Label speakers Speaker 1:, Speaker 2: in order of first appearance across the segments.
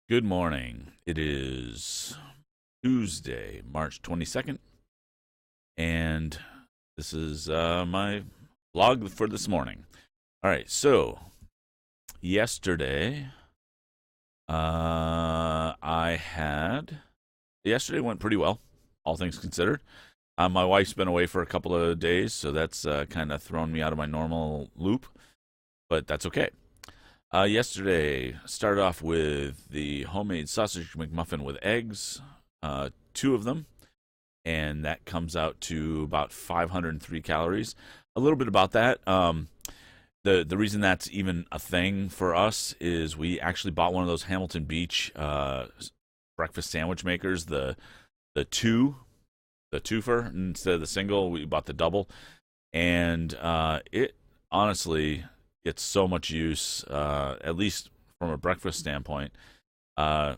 Speaker 1: Good morning. It is Tuesday, March 22nd, and this is my vlog for this morning. All right, so yesterday, I had. Yesterday went pretty well, all things considered. My wife's been away for a couple of days, so that's kind of thrown me out of my normal loop, but that's okay. Yesterday started off with the homemade sausage McMuffin with eggs, two of them, and that comes out to about 503 calories. A little bit about that. The reason that's even a thing for us is we actually bought one of those Hamilton Beach breakfast sandwich makers, the two, the twofer instead of the single. We bought the double, and it honestly gets so much use, at least from a breakfast standpoint. Uh,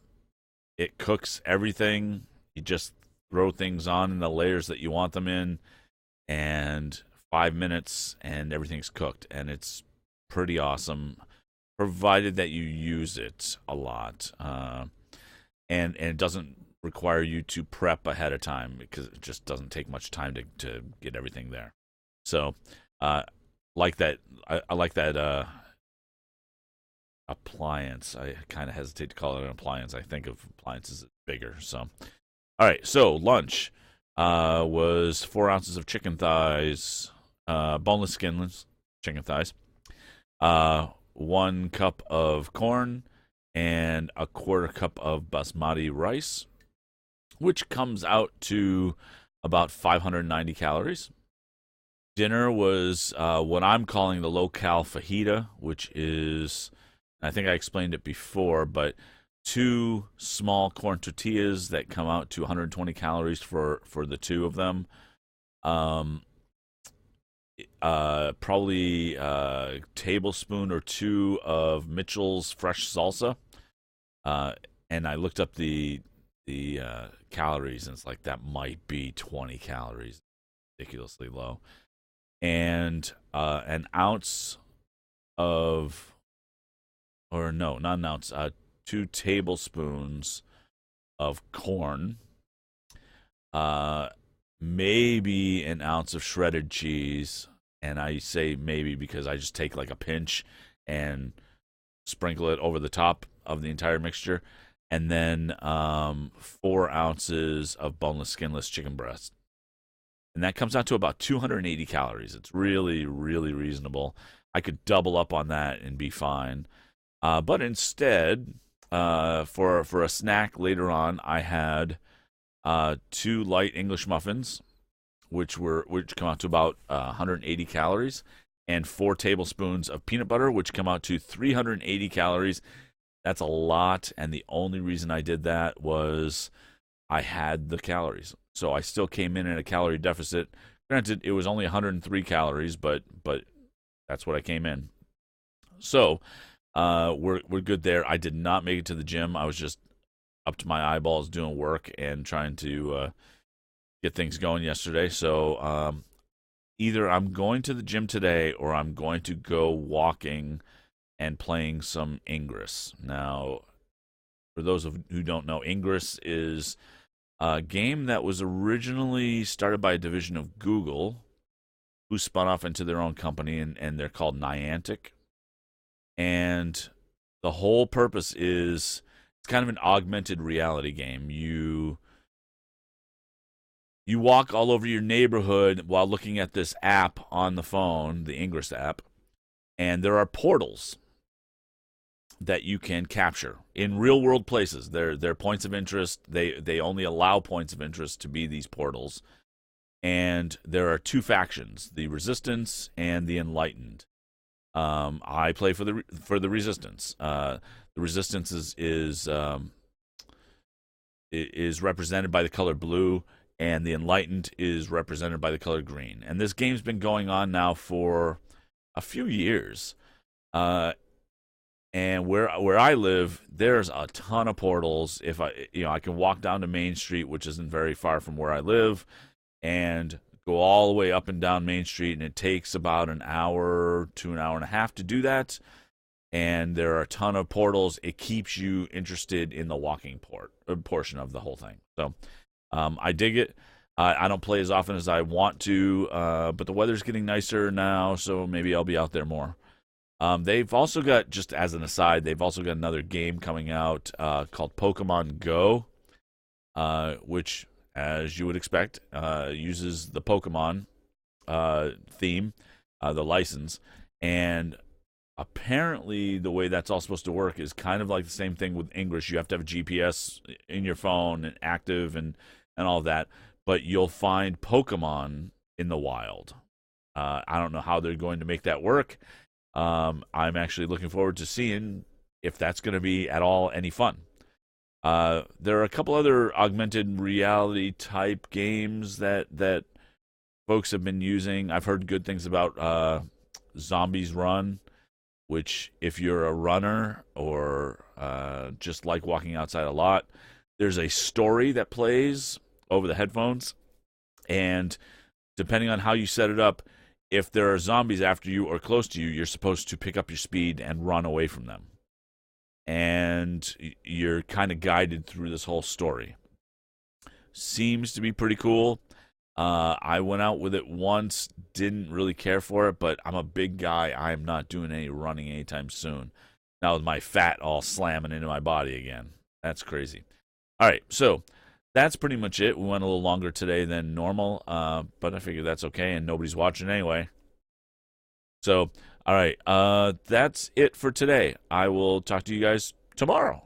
Speaker 1: it cooks everything. You just throw things on in the layers that you want them in, and 5 minutes, and everything's cooked. And it's pretty awesome, provided that you use it a lot. And it doesn't require you to prep ahead of time because it just doesn't take much time to get everything there. So, uh, like that, I like that appliance. I kind of hesitate to call it an appliance. I think of appliances as bigger. So, all right. So lunch was 4 ounces of chicken thighs, boneless, skinless chicken thighs, 1 cup of corn, and a quarter cup of basmati rice, which comes out to about 590 calories. Dinner was what I'm calling the low cal fajita, which is, I think I explained it before, but two small corn tortillas that come out to 120 calories for the two of them. Um, Probably a tablespoon or two of Mitchell's fresh salsa. Uh, and I looked up the calories, and it's like that might be 20 calories, ridiculously low. And an ounce of, or no, not an ounce, 2 tablespoons of corn, uh, maybe an ounce of shredded cheese. And I say maybe because I just take like a pinch and sprinkle it over the top of the entire mixture. And then 4 ounces of boneless, skinless chicken breast. And that comes out to about 280 calories. It's really, really reasonable. I could double up on that and be fine. But instead, for a snack later on, I had two light English muffins, which come out to about 180 calories, and 4 tablespoons of peanut butter, which come out to 380 calories. That's a lot, and the only reason I did that was I had the calories, so I still came in at a calorie deficit. Granted, it was only 103 calories, but that's what I came in. So we're good there. I did not make it to the gym. I was just up to my eyeballs doing work and trying to get things going yesterday. So either I'm going to the gym today or I'm going to go walking and playing some Ingress. Now, for those of who don't know, Ingress is a game that was originally started by a division of Google, who spun off into their own company, and they're called Niantic. And the whole purpose is it's kind of an augmented reality game. You walk all over your neighborhood while looking at this app on the phone, the Ingress app, and there are portals that you can capture in real world places. They're points of interest. They only allow points of interest to be these portals. And there are two factions, the Resistance and the Enlightened. I play for the Resistance. The Resistance is represented by the color blue, and the Enlightened is represented by the color green. And this game's been going on now for a few years. And where I live, there's a ton of portals. If I can walk down to Main Street, which isn't very far from where I live, and go all the way up and down Main Street, and it takes about an hour to an hour and a half to do that. and there are a ton of portals. It keeps you interested in the walking portion of the whole thing. So I dig it. I don't play as often as I want to, but the weather's getting nicer now, so maybe I'll be out there more. They've also got, just as an aside, they've also got another game coming out called Pokemon Go, which, as you would expect, uses the Pokemon theme, the license, and apparently the way that's all supposed to work is kind of like the same thing with English. You have to have a GPS in your phone and active and all of that, but you'll find Pokemon in the wild. I don't know how they're going to make that work. I'm actually looking forward to seeing if that's going to be at all any fun. There are a couple other augmented reality type games that folks have been using. I've heard good things about Zombies Run, which, if you're a runner or just like walking outside a lot, there's a story that plays over the headphones, and depending on how you set it up, if there are zombies after you or close to you, you're supposed to pick up your speed and run away from them. And you're kind of guided through this whole story. Seems to be pretty cool. I went out with it once, didn't really care for it, but I'm a big guy. I am not doing any running anytime soon. Now with my fat all slamming into my body again. That's crazy. All right, so that's pretty much it. We went a little longer today than normal, but I figured that's okay, and nobody's watching anyway. So, all right, that's it for today. I will talk to you guys tomorrow.